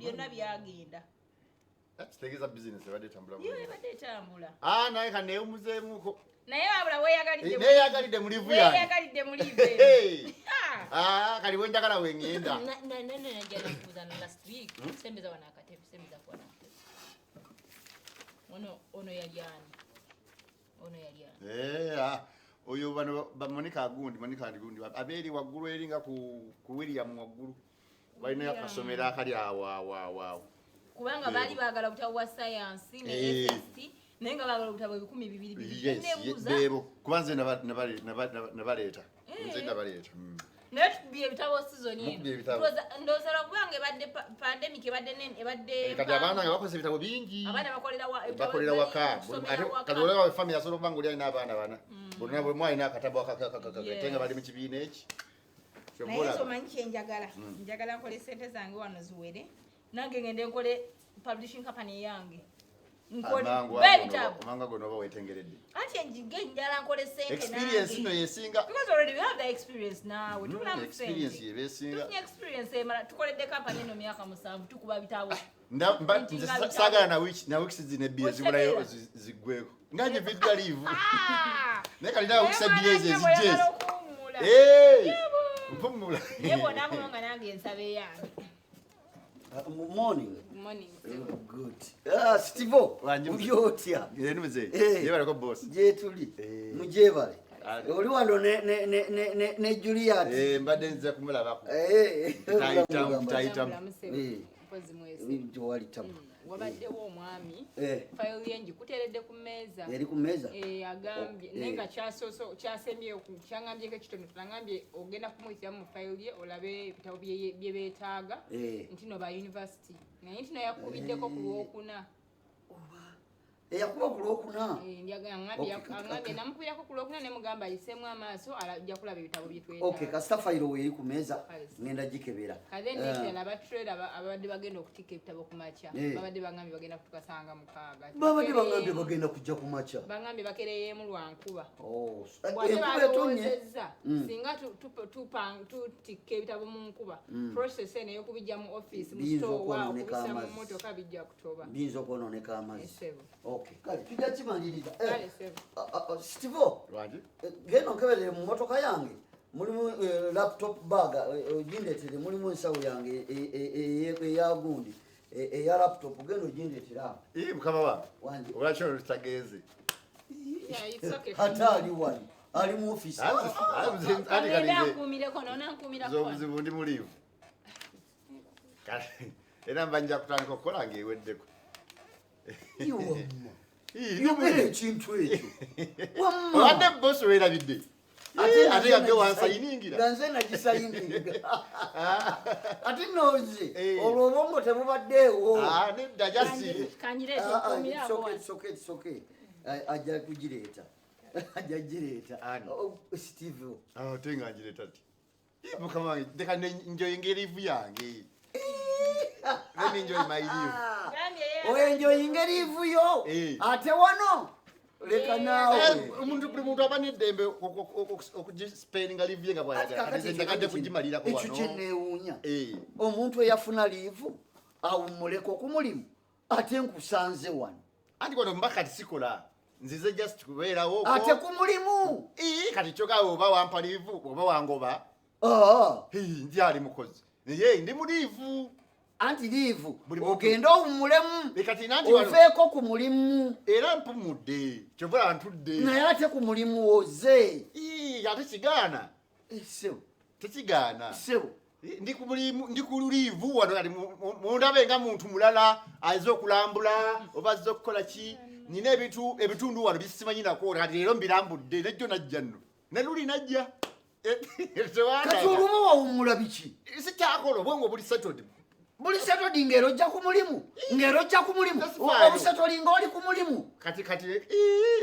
byonna byagenda kitegeza business ebadde etambula yo ebadde etambula naye kaneewumuzeemuko naye wabula weeyagalidde mu livu yange weeyagalidde mu livu kali wenjagala wengenda najja nakubuuza no last week sembeza wana akatebe sembeza kuwana ono yali ani oyo bano Monica Gundi abeeri waggulu eringa ku William waggulu balinayo akasomero akali awo kubanga baali baagala butabo bwa science ne SST naye nga baagala butabo 200 bebo kuba nze nabaleeta naye tukubye ebitabo season ndowooza lwakubanga ebadde pandemic ebadde kati abaana nga bakoze ebitabo bingi abaana bakolera waka kati olaba efamiry asobola okuba nga oli alina abaana bana bonna bwe mwalina akatabo ate nga bali mu kibiina eki naye somanyi kyenjagala nkole sente zange wano ziwere nange ngende nkole publishing company yange omanga gonna oba wetengeredde ati njala nkole sente experience no yesinga because already we have the experience now tulamu experience yebesinga tunya experience emala tukoledde company eno myaka 7 tukuba bitabo sagala na weeks zine bia zibulayo ziggweko nganje vidda live ne kalina weeks bia ezijeze mpumula yebo namunga nange nsabe yange Morning. Good. Stivo. Uyotia. Yebale ko boss. Jetuli. Mujebale. Oli wano ne Juliet. Mbadde nze kumulabako. Taitam. Pozi mwezi. Njo wali tamu. Wabaddewo omwami file yenji kuteredde ku mmeeza eri ku mmeeza agambye nenga kyasembye kyangambye ekitono tulangambye ogenda kumuyitira mu file ye olabe ebitabo bye beetaaga nti no ba university naye nti no yakubiddeko ku lwokuna eyakuba ku lwokuna angambye namukubirako ku lwokuna ne mugamba ayiseemu amaaso ajja kulaba ebitabo bye twetaaga okay kasita file we eri ku mmeeza ngenda gikebera kale nekirala abatrade abadde bagenda okutika ebitabo ku makya babadde bangambye bagenda kutukasanga mukaaga babadde bangambye bagenda kujja ku makya bangambye bakereyeemu lwankuba enkuba etonye singa tutika ebitabo mu nkuba process eno ey'okubijja mu office mu store okubisa mu motoka bijja kutoba biyinza okwonooneka amazzi okay kale tujja kimaliriza Stivo genda onkeberere mu motoka yange mulimu laptop bag ogindeetere mulimu ensawo yange eya Gundi eya laptop genda ogindeetera mukama wange olwakyo tutagenze ate ali wali ali mu office obuzibu ndi muliivu era mba nja kutandika okukola ng'eweddeko yogera ekintu ekyo obadde bosi weerabidde ate yage wansayiningira nga nze nagisayininga ate noze olwo obwongo tebubaddeewo nedda jasire soke ajja kugireeta ajja gireeta Steve ate nga ngireeta ti mukama wange leka njoyinga erivu yange enjoy my life oenjoyinga erivuyo ate wano leka naawe buli muntu aba neddembe okugispeninga livu ye nga bwayagala kugimalirako wano ekyo kyenneewuunya omuntu eyafuna livu awummuleko ku mulimu ate nkusanze wano anti kono mba kati sikola nzize just kubeerawo ate ku mulimu kati kyogawe oba wampa livu oba wangoba ndi ali mukozi naye ndi mu livu anti livu ogenda owummulemu oveeko ku mulimu era mpumudde kyovula ntudde naye ate ku mulimu woze ate kigaana tekigaana ndi ku livu wano kati mundabe nga muntu mulala azze okulambula oba azze okukola ki nina ebitundu wano bisimanyi nako kati leero mbirambudde nejjo najja nno ne luli najja kati olumu wawummula biki sikyakola obwongo buli setodi buli setodi ngero ojja ku mulimu ngero ojja ku mulimu obusetoli nga oli ku mulimu kati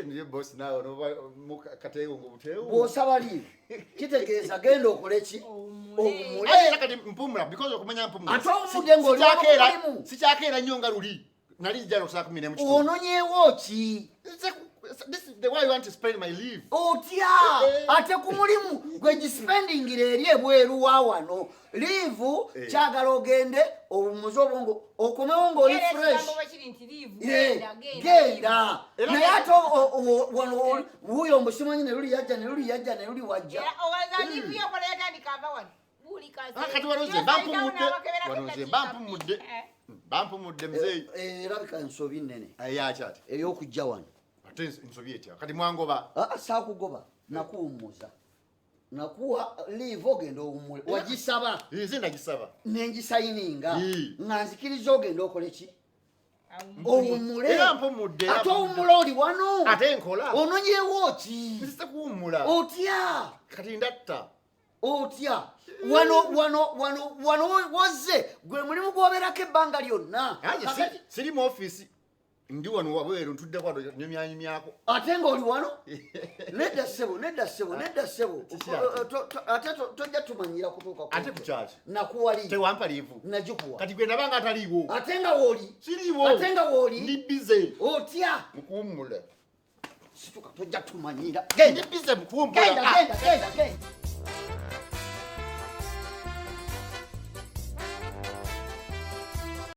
niye bosi nawe kateewo ngaobuteewo bw'osaba liivu kitegeeza genda okole ki owummule kati mpumula because okumanya mpumula ate owummudde ng'oli ku mulimu sikyakeera nnyo nga luli nali jjana okusaba 10 ononyeewo ki this is the way you want to spend my leave. Otya ate ku mulimu gwe gispending eri ebweru wa wano leave kyagala ogende obumuze obwongo okomewo ng'oli fresh genda naye ate wano wuyo omusimanyi ne luli yajja ne luli yajja ne luli wajja kati wanoze bampumudde muzeeyi erabika ensobi nnene yakyati ey'okujja wano ate ensobi etya kati mwangoba saakugoba nakuwummuza nakuwa leave ogenda owummule wagisaba nze nagisaba nengisayininga nga nzikiriza ogenda okole ki owummule era mpumudde ate owummule oli wano ate nkola ononyeewo ki nzise kuwummula otya kati ndatta otya wano wozze gwe mulimu gwobeerako ebbanga lyonna siri mu offisi ndi wano wabweru ntudde kwano nyumyanyumyako ate ng'oli wano nedda ssebo ate tojja tumanyira kutuuka ate kukyaki nakuwali tewampa liivu nagikuwa kati gwe nabanga ataliiwo ate nga wooli siriiwo ate nga wooli ndi bize otya mukuwummula situka tojja tumanyira ndi bize mukuwummula genda